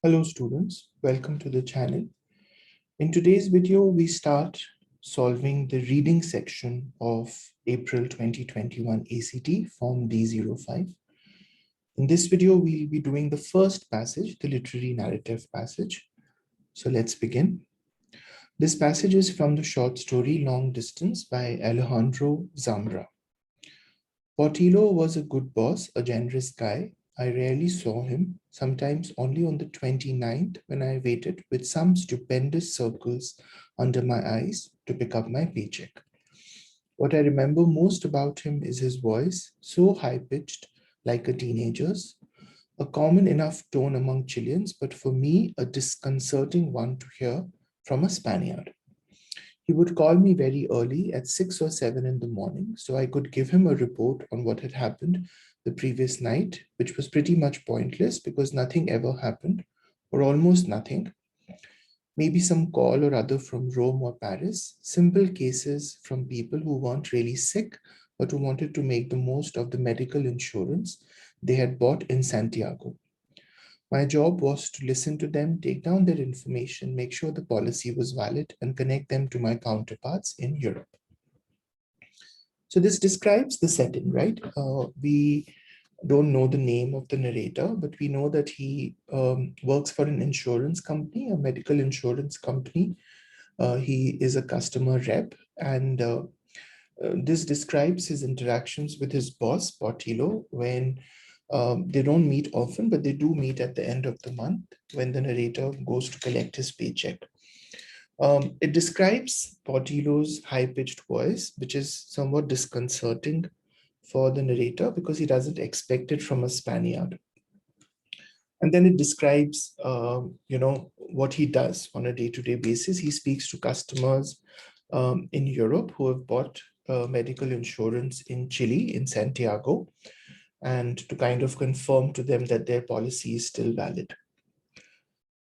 Hello students, welcome to the channel. In today's video, we start solving the reading section of April 2021 ACT Form D05. In this video, we'll be doing the first passage, the literary narrative passage. So let's begin. This passage is from the short story Long Distance by Alejandro Zambra. Portillo was a good boss, a generous guy. I rarely saw him, sometimes only on the 29th when I waited with some stupendous circles under my eyes to pick up my paycheck. What I remember most about him is his voice, so high-pitched, like a teenager's, a common enough tone among Chileans, but for me, a disconcerting one to hear from a Spaniard. He would call me very early at 6 or 7 in the morning so I could give him a report on what had happened the previous night, which was pretty much pointless because nothing ever happened, or almost nothing. Maybe some call or other from Rome or Paris, simple cases from people who weren't really sick but who wanted to make the most of the medical insurance they had bought in Santiago. My job was to listen to them, take down their information, make sure the policy was valid, and connect them to my counterparts in Europe. So this describes the setting, right? We don't know the name of the narrator, but we know that he works for an insurance company, a medical insurance company. He is a customer rep, and this describes his interactions with his boss, Portillo, when they don't meet often, but they do meet at the end of the month when the narrator goes to collect his paycheck. It describes Portillo's high-pitched voice, which is somewhat disconcerting for the narrator because he doesn't expect it from a Spaniard. And then it describes, what he does on a day-to-day basis. He speaks to customers in Europe who have bought medical insurance in Chile, in Santiago, and to kind of confirm to them that their policy is still valid.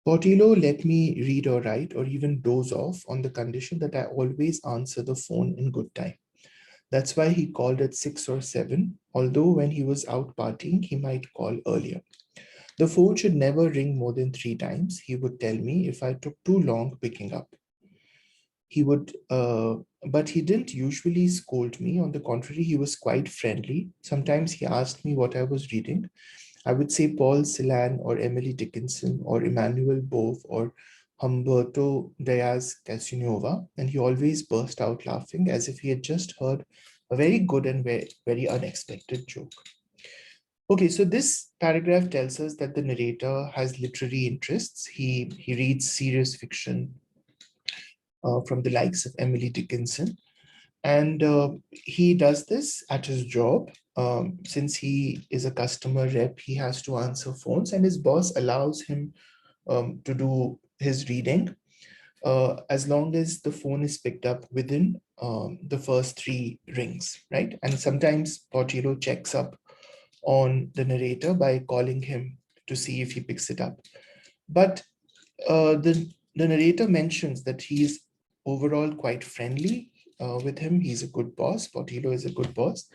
Portillo let me read or write or even doze off on the condition that I always answer the phone in good time. That's why he called at 6 or 7, although when he was out partying, he might call earlier. The phone should never ring more than 3 times, he would tell me if I took too long picking up. But he didn't usually scold me. On the contrary, he was quite friendly. Sometimes he asked me what I was reading. I would say Paul Celan or Emily Dickinson or Emmanuel Bove or Humberto Diaz Casanova, and he always burst out laughing as if he had just heard a very good and very, very unexpected joke. Okay, so this paragraph tells us that the narrator has literary interests. He reads serious fiction from the likes of Emily Dickinson. And he does this at his job. Since he is a customer rep, he has to answer phones, and his boss allows him to do his reading as long as the phone is picked up within the first 3 rings, right? And sometimes Portillo checks up on the narrator by calling him to see if he picks it up. But the narrator mentions that he is overall quite friendly with him. He's a good boss. Portillo is a good boss.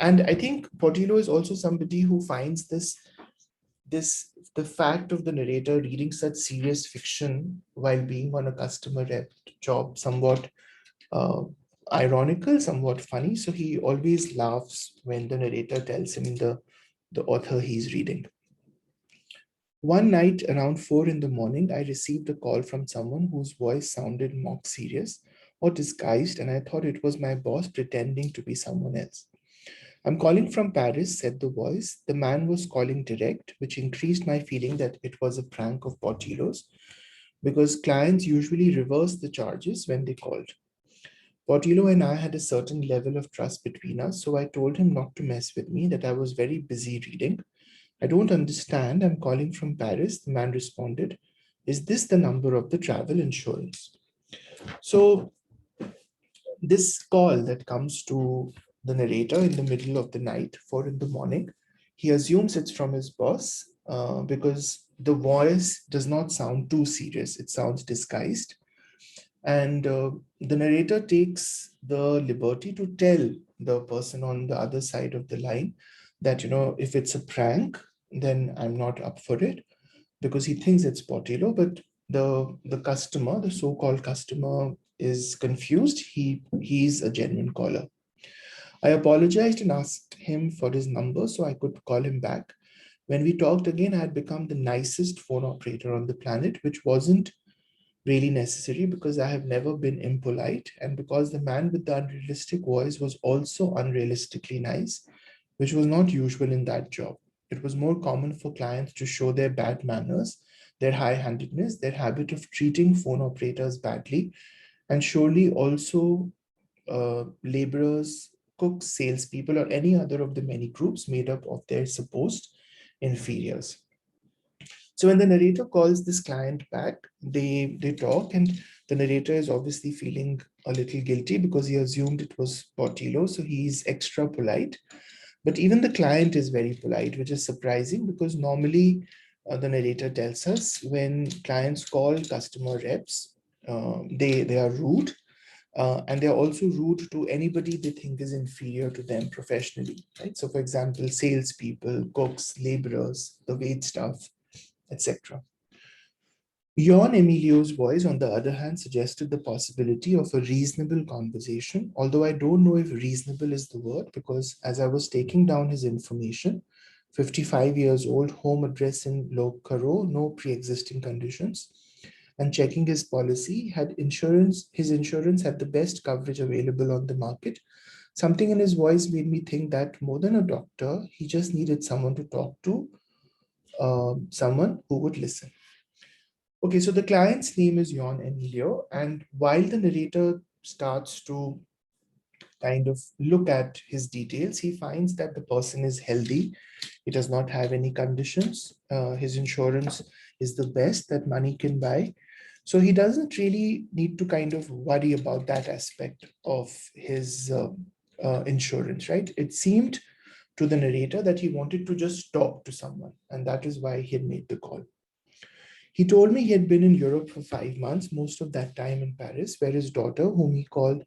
And I think Portillo is also somebody who finds the fact of the narrator reading such serious fiction while being on a customer rep job somewhat ironical, somewhat funny. So he always laughs when the narrator tells him the author he's reading. One night around 4 in the morning, I received a call from someone whose voice sounded mock serious or disguised, and I thought it was my boss pretending to be someone else. I'm calling from Paris, said the voice. The man was calling direct, which increased my feeling that it was a prank of Portillo's, because clients usually reverse the charges when they called. Portillo and I had a certain level of trust between us, so I told him not to mess with me, that I was very busy reading. I don't understand. I'm calling from Paris. The man responded. Is this the number of the travel insurance? So this call that comes to the narrator in the middle of the night, 4 in the morning, he assumes it's from his boss because the voice does not sound too serious. It sounds disguised. And the narrator takes the liberty to tell the person on the other side of the line that, if it's a prank, then I'm not up for it. because he thinks it's Portillo, but the customer, the so-called customer, is confused. He's a genuine caller. I apologized and asked him for his number so I could call him back. When we talked again, I had become the nicest phone operator on the planet, which wasn't really necessary because I have never been impolite, and because the man with the unrealistic voice was also unrealistically nice, which was not usual in that job. It was more common for clients to show their bad manners, their high handedness, their habit of treating phone operators badly, and surely also laborers, cooks, salespeople, or any other of the many groups made up of their supposed inferiors. So when the narrator calls this client back, they talk, and the narrator is obviously feeling a little guilty because he assumed it was Portillo, so he's extra polite. But even the client is very polite, which is surprising because normally the narrator tells us when clients call customer reps, they are rude, and they're also rude to anybody they think is inferior to them professionally, right? So, for example, salespeople, cooks, laborers, the wait staff, etc. Yon Emilio's voice, on the other hand, suggested the possibility of a reasonable conversation, although I don't know if reasonable is the word, because as I was taking down his information, 55 years old, home address in Lokaro, no pre-existing conditions, and checking his policy, had insurance, his insurance had the best coverage available on the market. Something in his voice made me think that more than a doctor, he just needed someone to talk to, someone who would listen. Okay, so the client's name is Jon Emilio, and while the narrator starts to kind of look at his details, he finds that the person is healthy. He does not have any conditions. His insurance is the best that money can buy. So he doesn't really need to kind of worry about that aspect of his insurance, right? It seemed to the narrator that he wanted to just talk to someone, and that is why he had made the call. He told me he had been in Europe for 5 months, most of that time in Paris, where his daughter, whom he called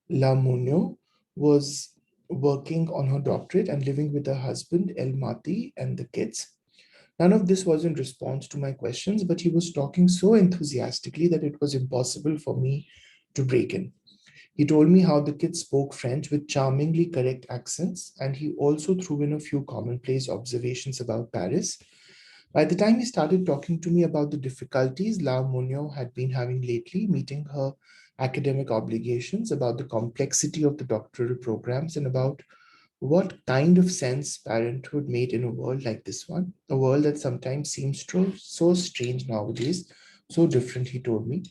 La Munio, was working on her doctorate and living with her husband, El Mati, and the kids. None of this was in response to my questions, but he was talking so enthusiastically that it was impossible for me to break in. He told me how the kids spoke French with charmingly correct accents, and he also threw in a few commonplace observations about Paris. By the time he started talking to me about the difficulties La Munio had been having lately, meeting her academic obligations, about the complexity of the doctoral programs, and about what kind of sense parenthood made in a world like this one, a world that sometimes seems so strange nowadays, so different, he told me.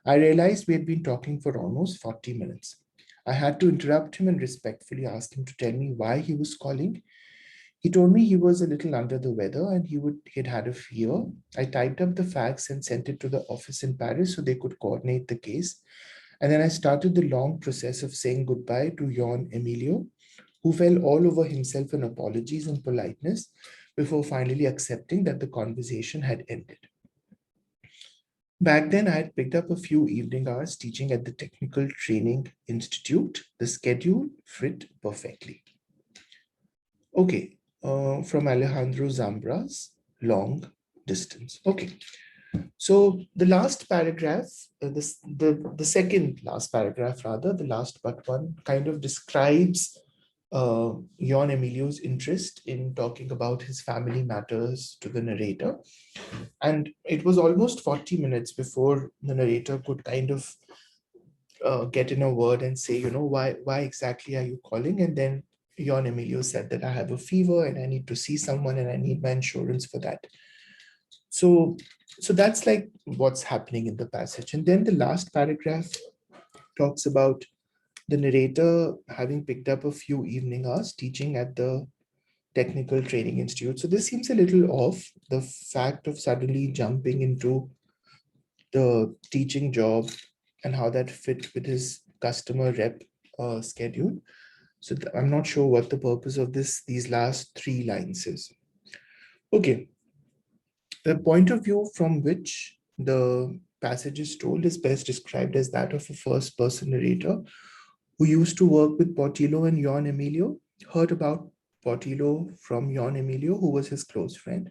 I realized we had been talking for almost 40 minutes. I had to interrupt him and respectfully ask him to tell me why he was calling. He told me he was a little under the weather and he'd had a fever. I typed up the facts and sent it to the office in Paris so they could coordinate the case. And then I started the long process of saying goodbye to Jon Emilio, who fell all over himself in apologies and politeness before finally accepting that the conversation had ended. Back then, I had picked up a few evening hours teaching at the Technical Training Institute. The schedule fit perfectly. Okay, from Alejandro Zambra's Long Distance. Okay, so the last paragraph, the second last paragraph rather, the last but one, kind of describes Jon Emilio's interest in talking about his family matters to the narrator. And it was almost 40 minutes before the narrator could kind of get in a word and say, why exactly are you calling? And then Jon Emilio said that I have a fever and I need to see someone and I need my insurance for that. So, so that's like what's happening in the passage. And then the last paragraph talks about the narrator having picked up a few evening hours teaching at the Technical Training Institute. So this seems a little off, the fact of suddenly jumping into the teaching job and how that fit with his customer rep schedule. So I'm not sure what the purpose of these last three lines is. Okay, the point of view from which the passage is told is best described as that of a first person narrator who used to work with Portillo and Jon Emilio, heard about Portillo from Jon Emilio, who was his close friend,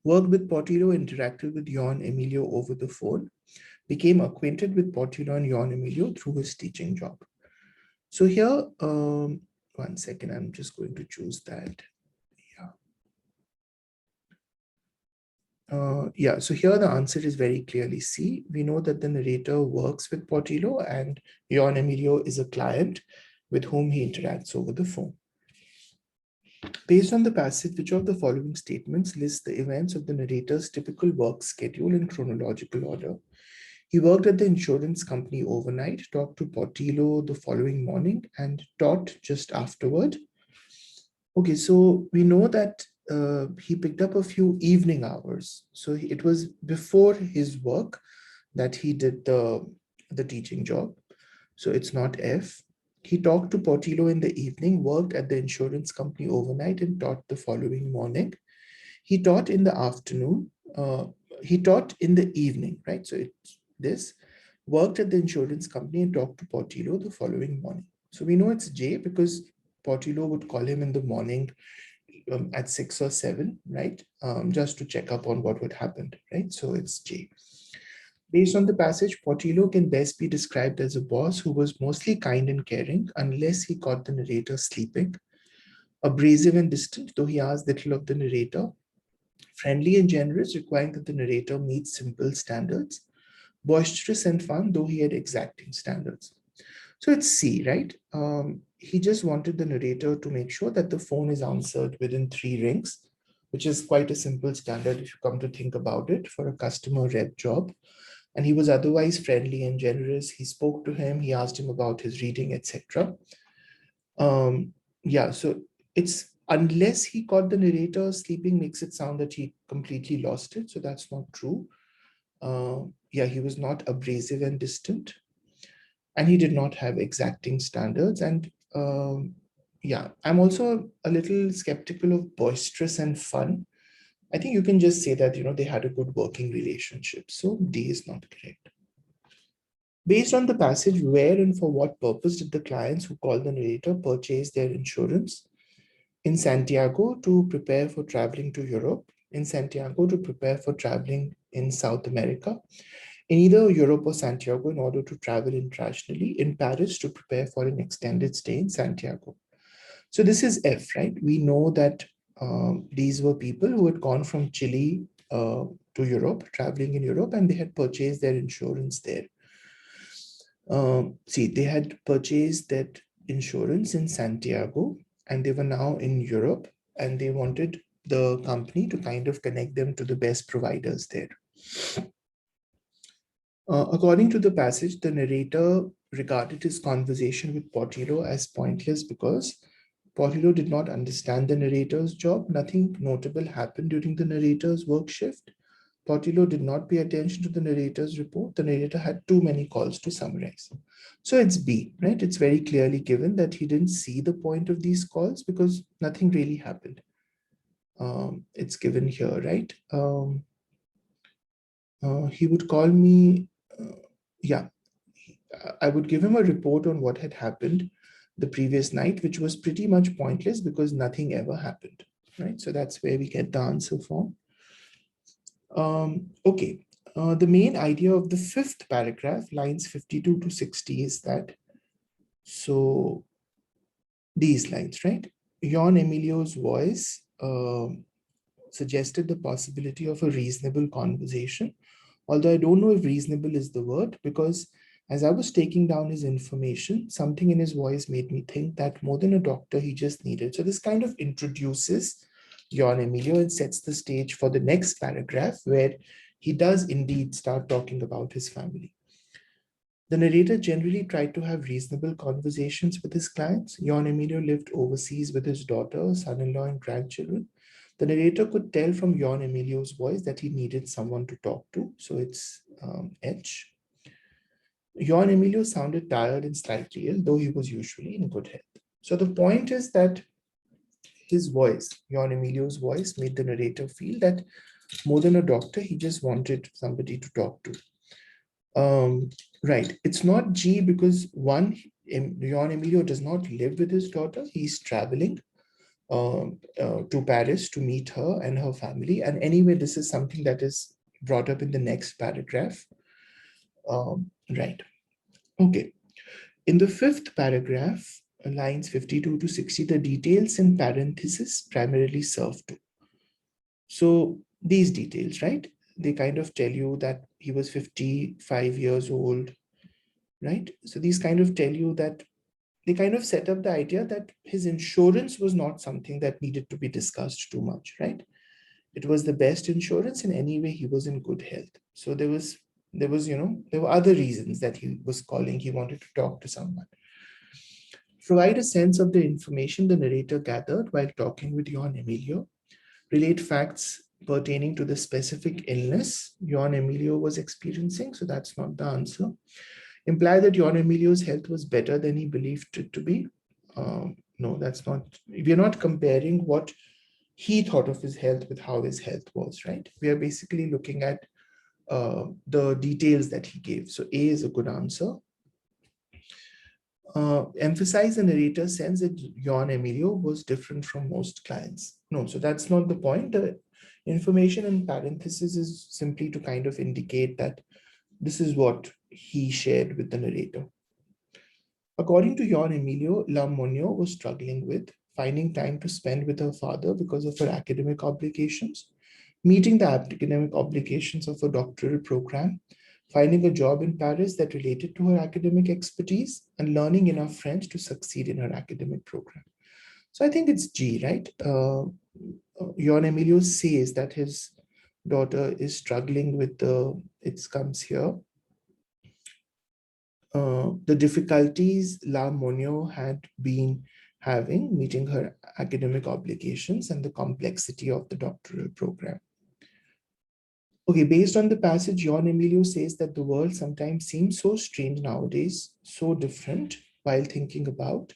worked with Portillo, interacted with Jon Emilio over the phone, became acquainted with Portillo and Jon Emilio through his teaching job. So here, one second, I'm just going to choose that. Yeah, so here the answer is very clearly C. We know that the narrator works with Portillo and Jon Emilio is a client with whom he interacts over the phone. Based on the passage, which of the following statements lists the events of the narrator's typical work schedule in chronological order? He worked at the insurance company overnight, talked to Portillo the following morning, and taught just afterward. Okay, so we know that he picked up a few evening hours. So it was before his work that he did the teaching job. So it's not F. He talked to Portillo in the evening, worked at the insurance company overnight, and taught the following morning. He taught in the afternoon. He taught in the evening, right? So it's this. Worked at the insurance company and talked to Portillo the following morning. So we know it's J because Portillo would call him in the morning at 6 or 7, right? Just to check up on what would happen, right? So it's J. Based on the passage, Portillo can best be described as a boss who was mostly kind and caring unless he caught the narrator sleeping. Abrasive and distant, though he asked little of the narrator. Friendly and generous, requiring that the narrator meets simple standards. Boisterous and fun, though he had exacting standards. So it's C, right? He just wanted the narrator to make sure that the phone is answered within 3 rings, which is quite a simple standard if you come to think about it for a customer rep job. And he was otherwise friendly and generous. He spoke to him, he asked him about his reading, etc. Yeah, so it's unless he caught the narrator sleeping makes it sound that he completely lost it. So that's not true. Yeah, he was not abrasive and distant. And he did not have exacting standards. And yeah, I'm also a little skeptical of boisterous and fun. I think you can just say that, they had a good working relationship. So D is not correct. Based on the passage, where and for what purpose did the clients who called the narrator purchase their insurance? In Santiago to prepare for traveling to Europe, in Santiago to prepare for traveling in South America, in either Europe or Santiago in order to travel internationally, in Paris to prepare for an extended stay in Santiago. So this is F, right? We know that these were people who had gone from Chile to Europe, traveling in Europe, and they had purchased their insurance there. See, they had purchased that insurance in Santiago and they were now in Europe and they wanted the company to kind of connect them to the best providers there. According to the passage, the narrator regarded his conversation with Portillo as pointless because Portillo did not understand the narrator's job. Nothing notable happened during the narrator's work shift. Portillo did not pay attention to the narrator's report. The narrator had too many calls to summarize. So it's B, right? It's very clearly given that he didn't see the point of these calls because nothing really happened. It's given here, right? He would call me, yeah, I would give him a report on what had happened the previous night, which was pretty much pointless because nothing ever happened, right? So that's where we get the answer from. Okay, the main idea of the 5th paragraph, lines 52 to 60 is that, so these lines, right? Jon Emilio's voice suggested the possibility of a reasonable conversation, although I don't know if reasonable is the word because as I was taking down his information, something in his voice made me think that more than a doctor, he just needed. So this kind of introduces Jon Emilio and sets the stage for the next paragraph where he does indeed start talking about his family. The narrator generally tried to have reasonable conversations with his clients. Jon Emilio lived overseas with his daughter, son-in-law, and grandchildren. The narrator could tell from Jon Emilio's voice that he needed someone to talk to. So it's H. Jon Emilio sounded tired and slightly ill, though he was usually in good health. So the point is that his voice, Jon Emilio's voice, made the narrator feel that more than a doctor, he just wanted somebody to talk to. Right. It's not G because one, Jon Emilio does not live with his daughter. He's traveling. to Paris to meet her and her family. And anyway, this is something that is brought up in the next paragraph. Right. Okay. In the fifth paragraph, lines 52 to 60, the details in parenthesis primarily serve to. So these details, right? They kind of tell you that he was 55 years old, right? So these kind of tell you that they kind of set up the idea that his insurance was not something that needed to be discussed too much, right? It was the best insurance, and anyway, he was in good health. So there was, there were other reasons that he was calling. He wanted to talk to someone. Provide a sense of the information the narrator gathered while talking with Jon Emilio. Relate facts pertaining to the specific illness Jon Emilio was experiencing. So that's not the answer. Imply that Jon Emilio's health was better than he believed it to be. No, that's not. We're not comparing what he thought of his health with how his health was, right? We are basically looking at the details that he gave. So A is a good answer. Emphasize the narrator's sense that Jon Emilio was different from most clients. No, so that's not the point. The information in parentheses is simply to kind of indicate that this is what he shared with the narrator. According to Jon Emilio, La Monio was struggling with finding time to spend with her father because of her academic obligations, meeting the academic obligations of a doctoral program, finding a job in Paris that related to her academic expertise, and learning enough French to succeed in her academic program. So I think it's G, right? Jon Emilio says that his daughter is struggling with it comes here. The difficulties La Monio had been having meeting her academic obligations and the complexity of the doctoral program. Okay, based on the passage, Jon Emilio says that the world sometimes seems so strange nowadays, so different while thinking about.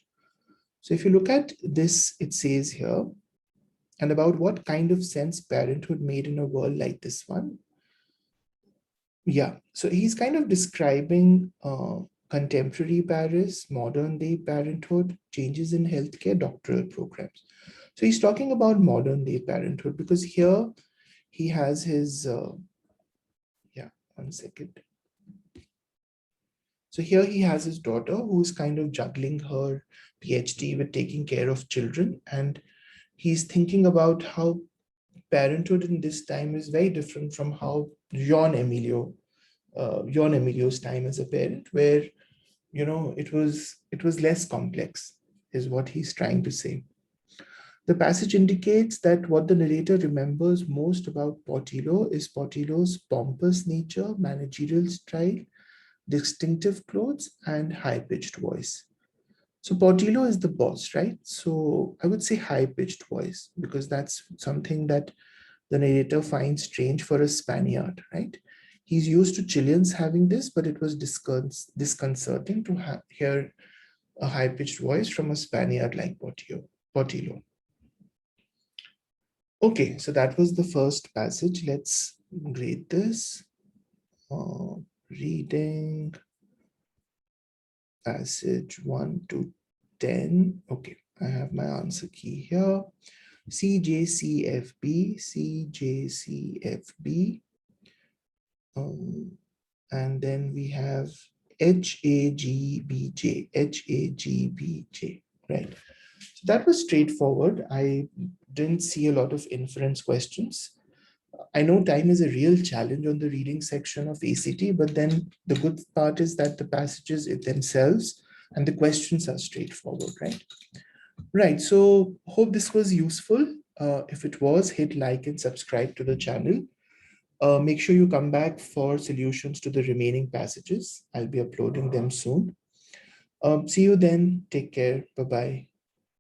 So if you look at this, it says here, and about what kind of sense parenthood made in a world like this one. Yeah, so he's kind of describing contemporary Paris, modern day parenthood, changes in healthcare, doctoral programs. So he's talking about modern day parenthood because here he has his, yeah, 1 second. So here he has his daughter who's kind of juggling her PhD with taking care of children. And he's thinking about how parenthood in this time is very different from how Jon Emilio's time as a parent, where it was less complex, is what he's trying to say. The passage indicates that what the narrator remembers most about Portillo is Portillo's pompous nature, managerial style, distinctive clothes, and high-pitched voice. So Portillo is the boss, right? So I would say high-pitched voice because that's something that the narrator finds strange for a Spaniard, right? He's used to Chileans having this, but it was disconcerting to hear a high-pitched voice from a Spaniard like Portillo. Okay, so that was the first passage. Let's grade this. Reading passage 1 to 10. Okay, I have my answer key here. CJCFB, CJCFB. And then we have HAGBJ, HAGBJ, right? So that was straightforward. I didn't see a lot of inference questions. I know time is a real challenge on the reading section of ACT, but then the good part is that the passages themselves and the questions are straightforward, right? Right, so hope this was useful. If it was, hit like and subscribe to the channel. Make sure you come back for solutions to the remaining passages. I'll be uploading them soon. See you then. Take care. Bye-bye.